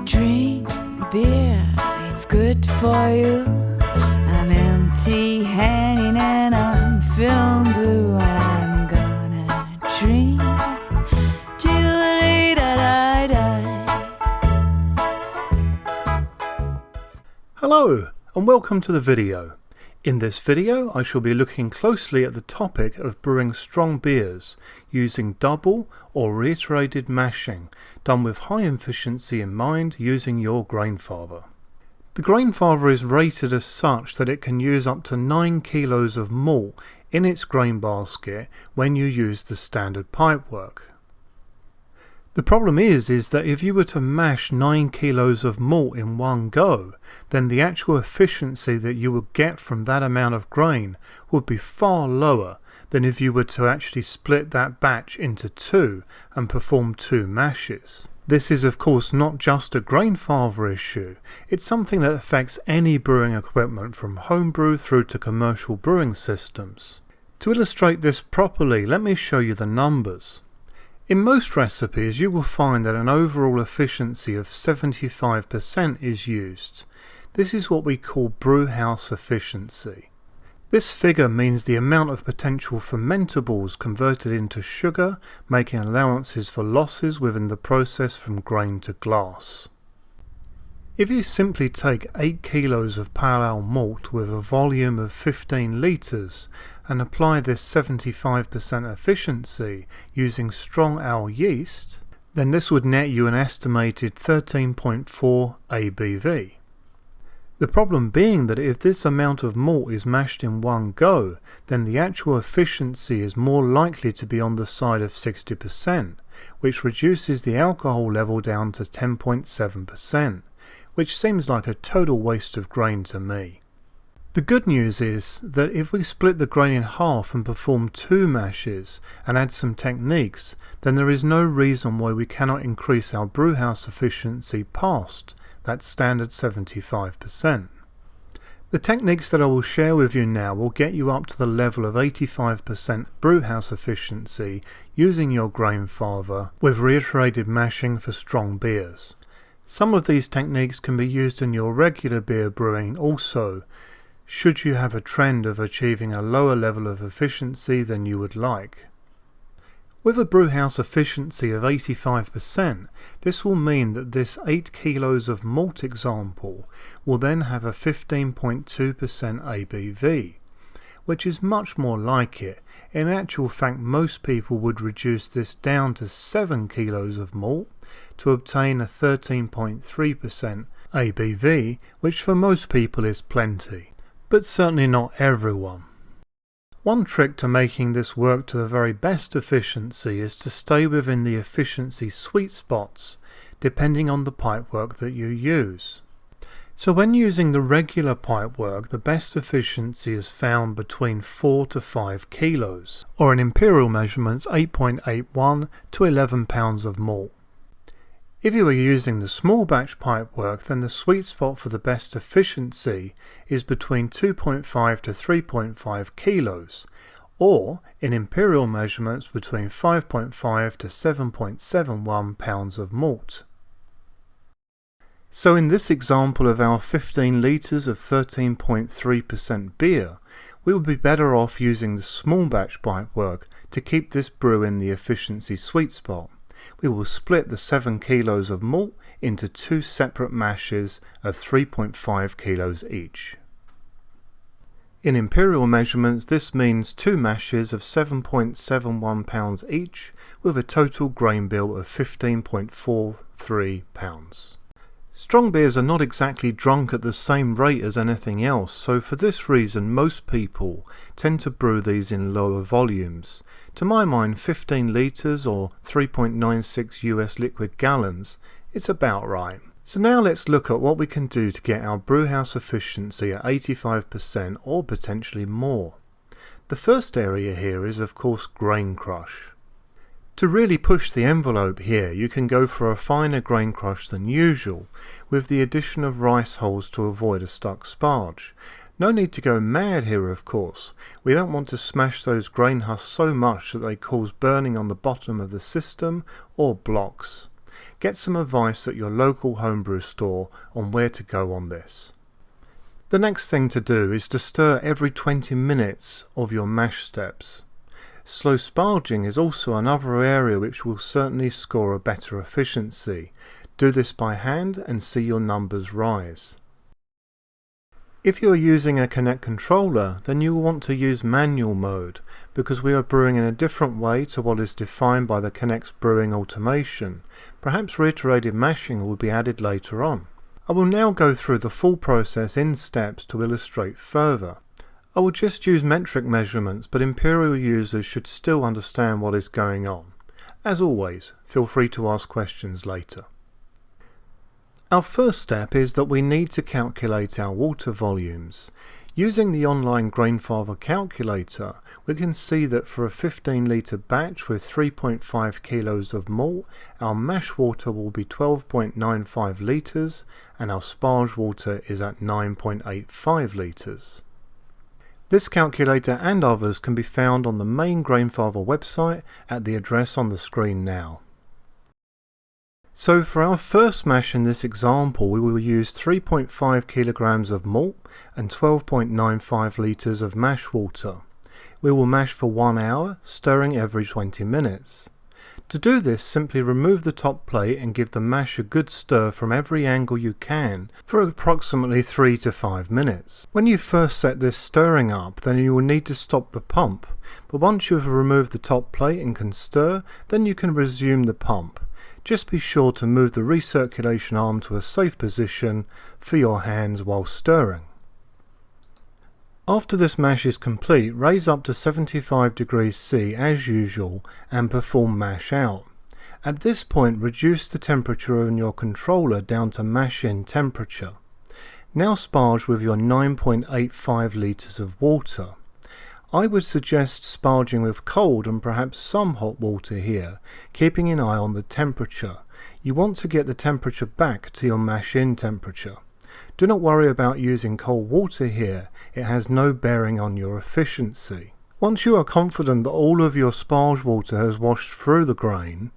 Drink beer, it's good for you. I'm empty-handed and I'm feeling blue, and I'm gonna drink till the day that I die. Hello and welcome to the video. In this video I shall be looking closely at the topic of brewing strong beers using double or reiterated mashing done with high efficiency in mind using your Grainfather. The Grainfather is rated as such that it can use up to 9 kilos of malt in its grain basket when you use the standard pipework. The problem is that if you were to mash 9 kilos of malt in one go, then the actual efficiency that you would get from that amount of grain would be far lower than if you were to actually split that batch into two and perform two mashes. This is of course not just a Grainfather issue, it's something that affects any brewing equipment from homebrew through to commercial brewing systems. To illustrate this properly, let me show you the numbers. In most recipes you will find that an overall efficiency of 75% is used. This is what we call brewhouse efficiency. This figure means the amount of potential fermentables converted into sugar, making allowances for losses within the process from grain to glass. If you simply take 8 kilos of pale ale malt with a volume of 15 litres and apply this 75% efficiency using strong ale yeast, then this would net you an estimated 13.4 ABV. The problem being that if this amount of malt is mashed in one go, then the actual efficiency is more likely to be on the side of 60%, which reduces the alcohol level down to 10.7%. which seems like a total waste of grain to me. The good news is that if we split the grain in half and perform two mashes and add some techniques, then there is no reason why we cannot increase our brewhouse efficiency past that standard 75%. The techniques that I will share with you now will get you up to the level of 85% brewhouse efficiency using your Grainfather with reiterated mashing for strong beers. Some of these techniques can be used in your regular beer brewing also, should you have a trend of achieving a lower level of efficiency than you would like. With a brewhouse efficiency of 85%, this will mean that this 8 kilos of malt example will then have a 15.2% ABV, which is much more like it. In actual fact, most people would reduce this down to 7 kilos of malt to obtain a 13.3% ABV, which for most people is plenty, but certainly not everyone. One trick to making this work to the very best efficiency is to stay within the efficiency sweet spots, depending on the pipework that you use. So when using the regular pipework, the best efficiency is found between 4 to 5 kilos, or in imperial measurements 8.81 to 11 pounds of malt. If you are using the small batch pipework, then the sweet spot for the best efficiency is between 2.5 to 3.5 kilos, or in imperial measurements between 5.5 to 7.71 pounds of malt. So in this example of our 15 litres of 13.3% beer, we would be better off using the small batch pipework to keep this brew in the efficiency sweet spot. We will split the 7 kilos of malt into two separate mashes of 3.5 kilos each. In imperial measurements, this means two mashes of 7.71 pounds each with a total grain bill of 15.43 pounds. Strong beers are not exactly drunk at the same rate as anything else, so for this reason most people tend to brew these in lower volumes. To my mind, 15 litres or 3.96 US liquid gallons is about right. So now let's look at what we can do to get our brewhouse efficiency at 85% or potentially more. The first area here is of course grain crush. To really push the envelope here, you can go for a finer grain crush than usual, with the addition of rice hulls to avoid a stuck sparge. No need to go mad here of course. We don't want to smash those grain husks so much that they cause burning on the bottom of the system or blocks. get some advice at your local homebrew store on where to go on this. The next thing to do is to stir every 20 minutes of your mash steps. Slow sparging is also another area which will certainly score a better efficiency. Do this by hand and see your numbers rise. If you are using a Connect controller, then you will want to use manual mode, because we are brewing in a different way to what is defined by the Connect's brewing automation. Perhaps reiterated mashing will be added later on. I will now go through the full process in steps to illustrate further. I will just use metric measurements, but Imperial users should still understand what is going on. As always, feel free to ask questions later. Our first step is that we need to calculate our water volumes. Using the online Grainfather calculator, we can see that for a 15-litre batch with 3.5 kilos of malt, our mash water will be 12.95 litres and our sparge water is at 9.85 litres. This calculator and others can be found on the main Grainfather website at the address on the screen now. So for our first mash in this example, we will use 3.5 kilograms of malt and 12.95 litres of mash water. We will mash for 1 hour, stirring every 20 minutes. To do this, simply remove the top plate and give the mash a good stir from every angle you can for approximately 3 to 5 minutes. When you first set this stirring up, then you will need to stop the pump, but once you have removed the top plate and can stir, then you can resume the pump. Just be sure to move the recirculation arm to a safe position for your hands while stirring. After this mash is complete, raise up to 75 degrees C as usual and perform mash out. At this point, reduce the temperature on your controller down to mash in temperature. Now sparge with your 9.85 litres of water. I would suggest sparging with cold and perhaps some hot water here, keeping an eye on the temperature. You want to get the temperature back to your mash in temperature. Do not worry about using cold water here, it has no bearing on your efficiency. Once you are confident that all of your sparge water has washed through the grain,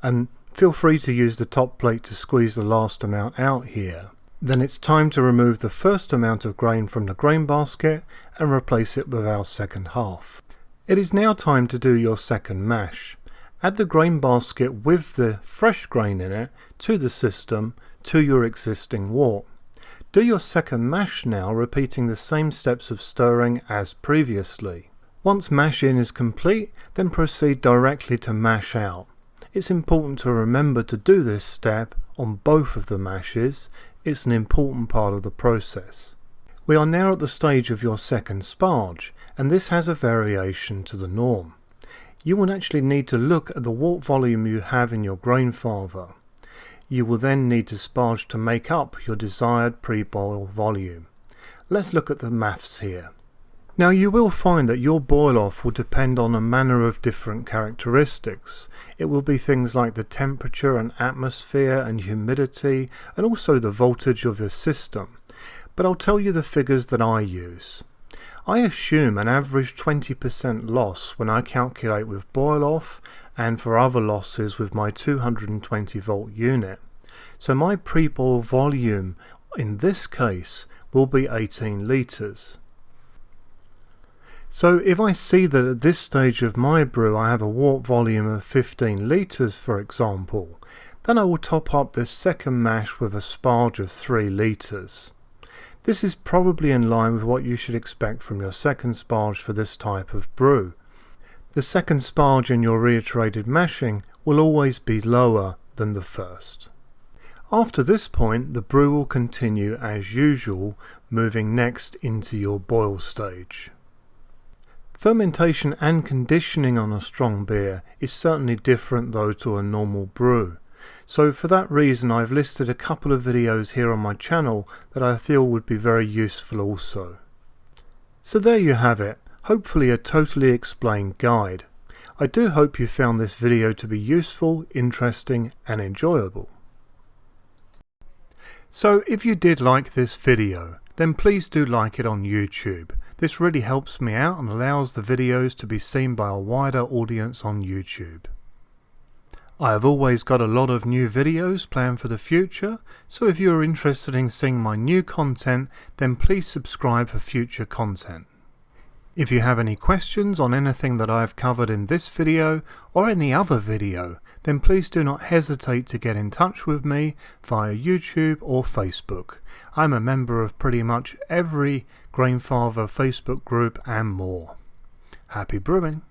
and feel free to use the top plate to squeeze the last amount out here, then it's time to remove the first amount of grain from the grain basket and replace it with our second half. It is now time to do your second mash. Add the grain basket with the fresh grain in it to the system to your existing wort. Do your second mash now, repeating the same steps of stirring as previously. Once mash in is complete, then proceed directly to mash out. It's important to remember to do this step on both of the mashes. It's an important part of the process. We are now at the stage of your second sparge, and this has a variation to the norm. You will actually need to look at the wort volume you have in your Grainfather. You will then need to sparge to make up your desired pre-boil volume. Let's look at the maths here. Now you will find that your boil off will depend on a manner of different characteristics. It will be things like the temperature and atmosphere and humidity and also the voltage of your system. But I'll tell you the figures that I use. I assume an average 20% loss when I calculate with boil off and for other losses with my 220 volt unit. So my pre-boil volume in this case will be 18 litres. So if I see that at this stage of my brew I have a wort volume of 15 litres for example, then I will top up this second mash with a sparge of 3 litres. This is probably in line with what you should expect from your second sparge for this type of brew. The second sparge in your reiterated mashing will always be lower than the first. After this point, the brew will continue as usual, moving next into your boil stage. Fermentation and conditioning on a strong beer is certainly different though to a normal brew. So for that reason I've listed a couple of videos here on my channel that I feel would be very useful also. So there you have it, hopefully a totally explained guide. I do hope you found this video to be useful, interesting and enjoyable. So if you did like this video, then please do like it on YouTube. This really helps me out and allows the videos to be seen by a wider audience on YouTube. I have always got a lot of new videos planned for the future, so if you are interested in seeing my new content, then please subscribe for future content. If you have any questions on anything that I have covered in this video or any other video, then please do not hesitate to get in touch with me via YouTube or Facebook. I'm a member of pretty much every Grainfather Facebook group and more. Happy brewing!